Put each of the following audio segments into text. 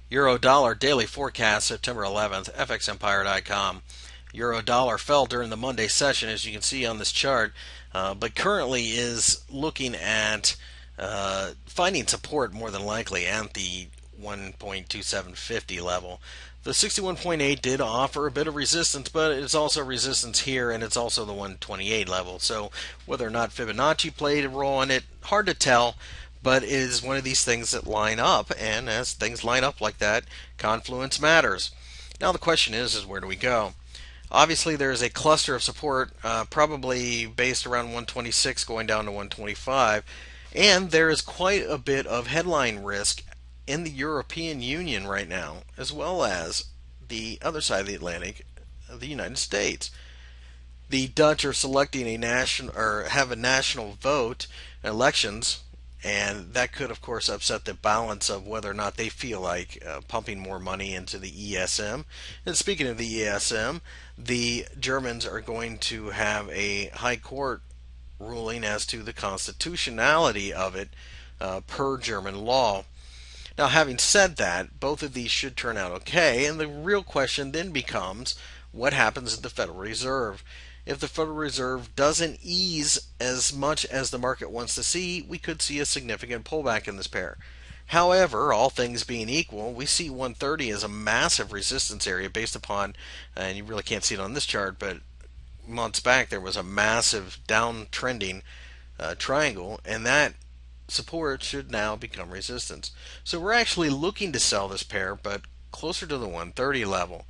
Euro dollar daily forecast September 11th, fxempire.com. Euro dollar fell during the Monday session, as you can see on this chart, but currently is looking at finding support more than likely at the 1.2750 level. The 61.8 did offer a bit of resistance, but it's also resistance here, and it's also the 128 level. So whether or not Fibonacci played a role in it, hard to tell, but it is one of these things that line up, and as things line up like that, confluence matters. Now the question is where do we go? Obviously, there is a cluster of support, probably based around 126 going down to 125, and there is quite a bit of headline risk in the European Union right now, as well as the other side of the Atlantic, the United States. The Dutch are selecting a national or have a national vote elections, and that could, of course, upset the balance of whether or not they feel like pumping more money into the ESM. And speaking of the ESM, the Germans are going to have a high court ruling as to the constitutionality of it per German law. Now, having said that, both of these should turn out okay, and the real question then becomes what happens at the Federal Reserve. If the Federal Reserve doesn't ease as much as the market wants to see, we could see a significant pullback in this pair. However, all things being equal, we see 130 as a massive resistance area based upon, and you really can't see it on this chart, but months back there was a massive downtrending triangle, and that support should now become resistance. So we're actually looking to sell this pair, but closer to the 130 level.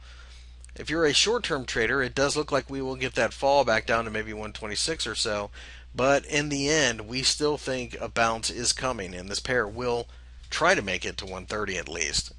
If you're a short-term trader, it does look like we will get that fall back down to maybe 126 or so, but in the end, we still think a bounce is coming, and this pair will try to make it to 130 at least.